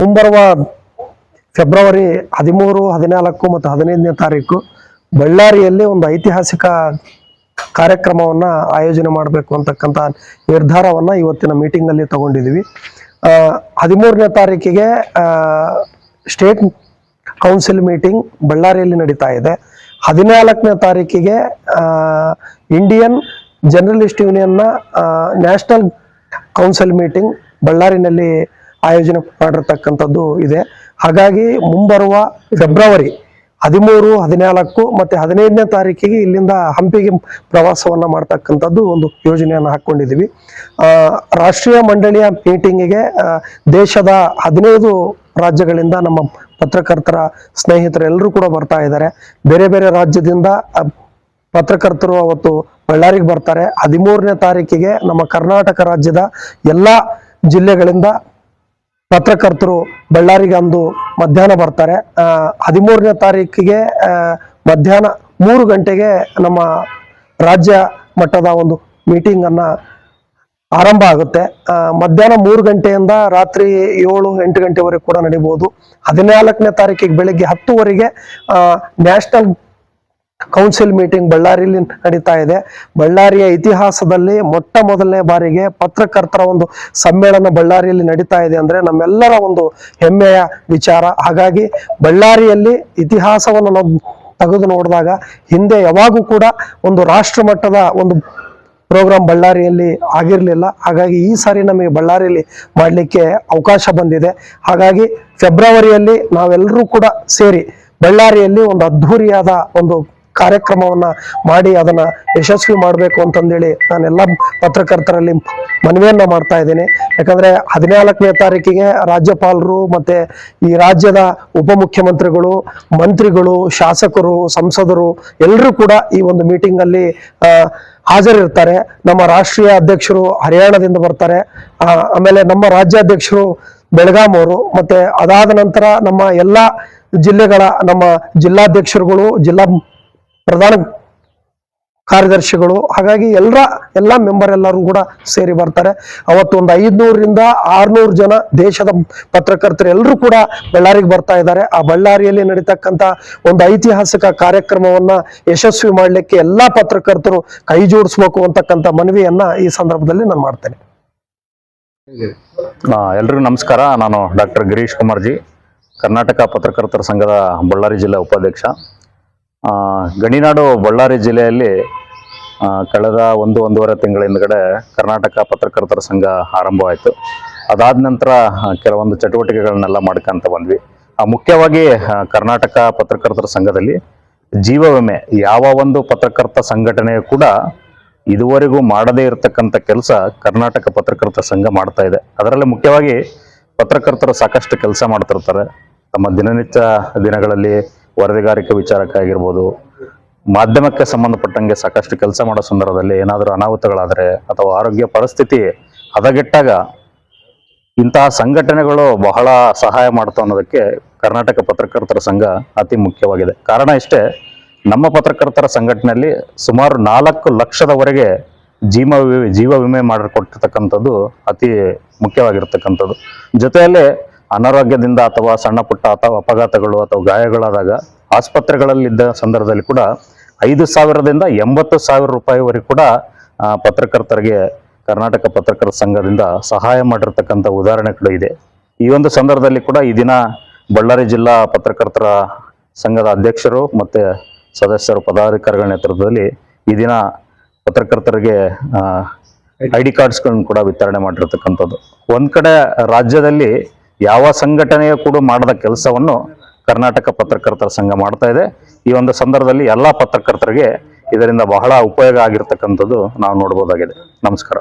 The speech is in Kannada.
ಮುಂಬರುವ ಫೆಬ್ರವರಿ 13, 14 ಮತ್ತು 15ನೇ ತಾರೀಕು ಬಳ್ಳಾರಿಯಲ್ಲಿ ಒಂದು ಐತಿಹಾಸಿಕ ಕಾರ್ಯಕ್ರಮವನ್ನ ಆಯೋಜನೆ ಮಾಡಬೇಕು ಅಂತಕ್ಕಂಥ ನಿರ್ಧಾರವನ್ನ ಇವತ್ತಿನ ಮೀಟಿಂಗ್ ಅಲ್ಲಿ ತಗೊಂಡಿದ್ದೀವಿ. 13ನೇ ತಾರೀಕಿಗೆ ಸ್ಟೇಟ್ ಕೌನ್ಸಿಲ್ ಮೀಟಿಂಗ್ ಬಳ್ಳಾರಿಯಲ್ಲಿ ನಡೀತಾ ಇದೆ. 14ನೇ ತಾರೀಕಿಗೆ ಇಂಡಿಯನ್ ಜರ್ನಲಿಸ್ಟ್ ಯೂನಿಯನ್ನ ನ್ಯಾಷನಲ್ ಕೌನ್ಸಿಲ್ ಮೀಟಿಂಗ್ ಬಳ್ಳಾರಿನಲ್ಲಿ ಆಯೋಜನೆ ಮಾಡಿರ್ತಕ್ಕಂಥದ್ದು ಇದೆ. ಹಾಗಾಗಿ ಮುಂಬರುವ ಫೆಬ್ರವರಿ 13, 14 ಮತ್ತು 15ನೇ ತಾರೀಕಿಗೆ ಇಲ್ಲಿಂದ ಹಂಪಿಗೆ ಪ್ರವಾಸವನ್ನ ಮಾಡ್ತಕ್ಕಂಥದ್ದು ಒಂದು ಯೋಜನೆಯನ್ನು ಹಾಕೊಂಡಿದ್ದೀವಿ. ರಾಷ್ಟ್ರೀಯ ಮಂಡಳಿಯ ಮೀಟಿಂಗಿಗೆ ದೇಶದ 15 ರಾಜ್ಯಗಳಿಂದ ನಮ್ಮ ಪತ್ರಕರ್ತರ ಸ್ನೇಹಿತರು ಎಲ್ಲರೂ ಕೂಡ ಬರ್ತಾ ಇದ್ದಾರೆ. ಬೇರೆ ಬೇರೆ ರಾಜ್ಯದಿಂದ ಪತ್ರಕರ್ತರು ಅವತ್ತು ಬಳ್ಳಾರಿಗೆ ಬರ್ತಾರೆ. 13ನೇ ತಾರೀಕಿಗೆ ನಮ್ಮ ಕರ್ನಾಟಕ ರಾಜ್ಯದ ಎಲ್ಲ ಜಿಲ್ಲೆಗಳಿಂದ ಪತ್ರಕರ್ತರು ಬಳ್ಳಾರಿಗೆ ಅಂದು ಮಧ್ಯಾಹ್ನ ಬರ್ತಾರೆ. 13ನೇ ತಾರೀಕಿಗೆ ಮಧ್ಯಾಹ್ನ 3 ಗಂಟೆಗೆ ನಮ್ಮ ರಾಜ್ಯ ಮಟ್ಟದ ಒಂದು ಮೀಟಿಂಗ್ ಅನ್ನ ಆರಂಭ ಆಗುತ್ತೆ. ಮಧ್ಯಾಹ್ನ 3 ಗಂಟೆಯಿಂದ ರಾತ್ರಿ 7, 8 ಗಂಟೆವರೆಗೆ ಕೂಡ ನಡೀಬಹುದು. 14ನೇ ತಾರೀಕಿಗೆ ಬೆಳಿಗ್ಗೆ 10ವರೆಗೆ ನ್ಯಾಷನಲ್ ಕೌನ್ಸಿಲ್ ಮೀಟಿಂಗ್ ಬಳ್ಳಾರಿಯಲ್ಲಿ ನಡೀತಾ ಇದೆ. ಬಳ್ಳಾರಿಯ ಇತಿಹಾಸದಲ್ಲಿ ಮೊಟ್ಟ ಮೊದಲನೇ ಬಾರಿಗೆ ಪತ್ರಕರ್ತರ ಒಂದು ಸಮ್ಮೇಳನ ಬಳ್ಳಾರಿಯಲ್ಲಿ ನಡೀತಾ ಇದೆ ಅಂದ್ರೆ ನಮ್ಮೆಲ್ಲರ ಒಂದು ಹೆಮ್ಮೆಯ ವಿಚಾರ. ಹಾಗಾಗಿ ಬಳ್ಳಾರಿಯಲ್ಲಿ ಇತಿಹಾಸವನ್ನು ನಾವು ತೆಗೆದು ನೋಡಿದಾಗ ಹಿಂದೆ ಯಾವಾಗೂ ಕೂಡ ಒಂದು ರಾಷ್ಟ್ರ ಮಟ್ಟದ ಒಂದು ಪ್ರೋಗ್ರಾಮ್ ಬಳ್ಳಾರಿಯಲ್ಲಿ ಆಗಿರಲಿಲ್ಲ. ಹಾಗಾಗಿ ಈ ಸಾರಿ ನಮಗೆ ಬಳ್ಳಾರಿಯಲ್ಲಿ ಮಾಡಲಿಕ್ಕೆ ಅವಕಾಶ ಬಂದಿದೆ. ಹಾಗಾಗಿ ಫೆಬ್ರವರಿಯಲ್ಲಿ ನಾವೆಲ್ಲರೂ ಕೂಡ ಸೇರಿ ಬಳ್ಳಾರಿಯಲ್ಲಿ ಒಂದು ಅದ್ಧೂರಿಯಾದ ಒಂದು ಕಾರ್ಯಕ್ರಮವನ್ನ ಮಾಡಿ ಅದನ್ನ ಯಶಸ್ವಿ ಮಾಡಬೇಕು ಅಂತಂದೇಳಿ ನಾನೆಲ್ಲ ಪತ್ರಕರ್ತರಲ್ಲಿ ಮನವಿಯನ್ನ ಮಾಡ್ತಾ ಇದ್ದೇನೆ. ಯಾಕಂದ್ರೆ 14ನೇ ತಾರೀಕಿಗೆ ರಾಜ್ಯಪಾಲರು ಮತ್ತೆ ಈ ರಾಜ್ಯದ ಉಪಮುಖ್ಯಮಂತ್ರಿಗಳು, ಮಂತ್ರಿಗಳು, ಶಾಸಕರು, ಸಂಸದರು ಎಲ್ಲರೂ ಕೂಡ ಈ ಒಂದು ಮೀಟಿಂಗ್ ಅಲ್ಲಿ ಹಾಜರಿರ್ತಾರೆ. ನಮ್ಮ ರಾಷ್ಟ್ರೀಯ ಅಧ್ಯಕ್ಷರು ಹರಿಯಾಣದಿಂದ ಬರ್ತಾರೆ. ಆಮೇಲೆ ನಮ್ಮ ರಾಜ್ಯಾಧ್ಯಕ್ಷರು ಬೆಳಗಾಂ ಅವರು, ಮತ್ತೆ ಅದಾದ ನಂತರ ನಮ್ಮ ಎಲ್ಲ ಜಿಲ್ಲೆಗಳ ನಮ್ಮ ಜಿಲ್ಲಾಧ್ಯಕ್ಷರುಗಳು, ಜಿಲ್ಲಾ ಪ್ರಧಾನ ಕಾರ್ಯದರ್ಶಿಗಳು, ಹಾಗಾಗಿ ಎಲ್ಲ ಮೆಂಬರ್ ಎಲ್ಲರೂ ಕೂಡ ಸೇರಿ ಬರ್ತಾರೆ. ಅವತ್ತು ಒಂದು 500ರಿಂದ 600 ಜನ ದೇಶದ ಪತ್ರಕರ್ತರು ಎಲ್ಲರೂ ಕೂಡ ಬಳ್ಳಾರಿಗೆ ಬರ್ತಾ ಇದ್ದಾರೆ. ಆ ಬಳ್ಳಾರಿಯಲ್ಲಿ ನಡೀತಕ್ಕಂಥ ಒಂದು ಐತಿಹಾಸಿಕ ಕಾರ್ಯಕ್ರಮವನ್ನ ಯಶಸ್ವಿ ಮಾಡಲಿಕ್ಕೆ ಎಲ್ಲಾ ಪತ್ರಕರ್ತರು ಕೈ ಜೋಡಿಸ್ಬೇಕು ಅಂತಕ್ಕಂಥ ಮನವಿಯನ್ನ ಈ ಸಂದರ್ಭದಲ್ಲಿ ನಾನು ಮಾಡ್ತೇನೆ. ಎಲ್ರಿಗೂ ನಮಸ್ಕಾರ. ನಾನು ಡಾಕ್ಟರ್ ಗಿರೀಶ್ ಕುಮಾರ್ ಜಿ, ಕರ್ನಾಟಕ ಪತ್ರಕರ್ತರ ಸಂಘದ ಬಳ್ಳಾರಿ ಜಿಲ್ಲಾ ಉಪಾಧ್ಯಕ್ಷ. ಗಣಿನಾಡು ಬಳ್ಳಾರಿ ಜಿಲ್ಲೆಯಲ್ಲಿ ಕಳೆದ 1-1.5 ತಿಂಗಳ ಹಿಂದ್ಗಡೆ ಕರ್ನಾಟಕ ಪತ್ರಕರ್ತರ ಸಂಘ ಆರಂಭವಾಯಿತು. ಅದಾದ ನಂತರ ಕೆಲವೊಂದು ಚಟುವಟಿಕೆಗಳನ್ನೆಲ್ಲ ಮಾಡ್ಕೊಂತ ಬಂದ್ವಿ. ಮುಖ್ಯವಾಗಿ ಕರ್ನಾಟಕ ಪತ್ರಕರ್ತರ ಸಂಘದಲ್ಲಿ ಜೀವ ವಿಮೆ ಯಾವ ಒಂದು ಪತ್ರಕರ್ತ ಸಂಘಟನೆಯು ಕೂಡ ಇದುವರೆಗೂ ಮಾಡದೇ ಇರತಕ್ಕಂಥ ಕೆಲಸ ಕರ್ನಾಟಕ ಪತ್ರಕರ್ತರ ಸಂಘ ಮಾಡ್ತಾ ಇದೆ. ಅದರಲ್ಲಿ ಮುಖ್ಯವಾಗಿ ಪತ್ರಕರ್ತರು ಸಾಕಷ್ಟು ಕೆಲಸ ಮಾಡ್ತಿರ್ತಾರೆ. ತಮ್ಮ ದಿನನಿತ್ಯ ದಿನಗಳಲ್ಲಿ ವರದಿಗಾರಿಕೆ ವಿಚಾರಕ್ಕಾಗಿರ್ಬೋದು, ಮಾಧ್ಯಮಕ್ಕೆ ಸಂಬಂಧಪಟ್ಟಂಗೆ ಸಾಕಷ್ಟು ಕೆಲಸ ಮಾಡೋ ಸಂದರ್ಭದಲ್ಲಿ ಏನಾದರೂ ಅನಾಹುತಗಳಾದರೆ ಅಥವಾ ಆರೋಗ್ಯ ಪರಿಸ್ಥಿತಿ ಹದಗೆಟ್ಟಾಗ ಇಂತಹ ಸಂಘಟನೆಗಳು ಬಹಳ ಸಹಾಯ ಮಾಡ್ತಾ ಅನ್ನೋದಕ್ಕೆ ಕರ್ನಾಟಕ ಪತ್ರಕರ್ತರ ಸಂಘ ಅತಿ ಮುಖ್ಯವಾಗಿದೆ. ಕಾರಣ ಇಷ್ಟೇ, ನಮ್ಮ ಪತ್ರಕರ್ತರ ಸಂಘಟನೆಯಲ್ಲಿ ಸುಮಾರು 4 ಲಕ್ಷದವರೆಗೆ ಜೀವ ವಿಮೆ ಮಾಡಿಕೊಟ್ಟಿರ್ತಕ್ಕಂಥದ್ದು ಅತಿ ಮುಖ್ಯವಾಗಿರ್ತಕ್ಕಂಥದ್ದು. ಜೊತೆಯಲ್ಲಿ ಅನಾರೋಗ್ಯದಿಂದ ಅಥವಾ ಸಣ್ಣ ಪುಟ್ಟ ಅಥವಾ ಅಪಘಾತಗಳು ಅಥವಾ ಗಾಯಗಳಾದಾಗ ಆಸ್ಪತ್ರೆಗಳಲ್ಲಿದ್ದ ಸಂದರ್ಭದಲ್ಲಿ ಕೂಡ 5,000ದಿಂದ 80,000 ರೂಪಾಯಿವರೆಗೂ ಕೂಡ ಪತ್ರಕರ್ತರಿಗೆ ಕರ್ನಾಟಕ ಪತ್ರಕರ್ತರ ಸಂಘದಿಂದ ಸಹಾಯ ಮಾಡಿರ್ತಕ್ಕಂಥ ಉದಾಹರಣೆಗಳು ಇದೆ. ಈ ಒಂದು ಸಂದರ್ಭದಲ್ಲಿ ಕೂಡ ಈ ದಿನ ಬಳ್ಳಾರಿ ಜಿಲ್ಲಾ ಪತ್ರಕರ್ತರ ಸಂಘದ ಅಧ್ಯಕ್ಷರು ಮತ್ತೆ ಸದಸ್ಯರು, ಪದಾಧಿಕಾರಿಗಳ ನೇತೃತ್ವದಲ್ಲಿ ಈ ದಿನ ಪತ್ರಕರ್ತರಿಗೆ ID ಕಾರ್ಡ್ಸ್ಗಳನ್ನು ಕೂಡ ವಿತರಣೆ ಮಾಡಿರ್ತಕ್ಕಂಥದ್ದು. ಒಂದ್ ಕಡೆ ರಾಜ್ಯದಲ್ಲಿ ಯಾವ ಸಂಘಟನೆಯೂ ಕೂಡ ಮಾಡದ ಕೆಲಸವನ್ನು ಕರ್ನಾಟಕ ಪತ್ರಕರ್ತರ ಸಂಘ ಮಾಡ್ತಾ ಇದೆ. ಈ ಒಂದು ಸಂದರ್ಭದಲ್ಲಿ ಎಲ್ಲಾ ಪತ್ರಕರ್ತರಿಗೆ ಇದರಿಂದ ಬಹಳ ಉಪಯೋಗ ಆಗಿರ್ತಕ್ಕಂಥದ್ದು ನಾವು ನೋಡ್ಬೋದಾಗಿದೆ. ನಮಸ್ಕಾರ.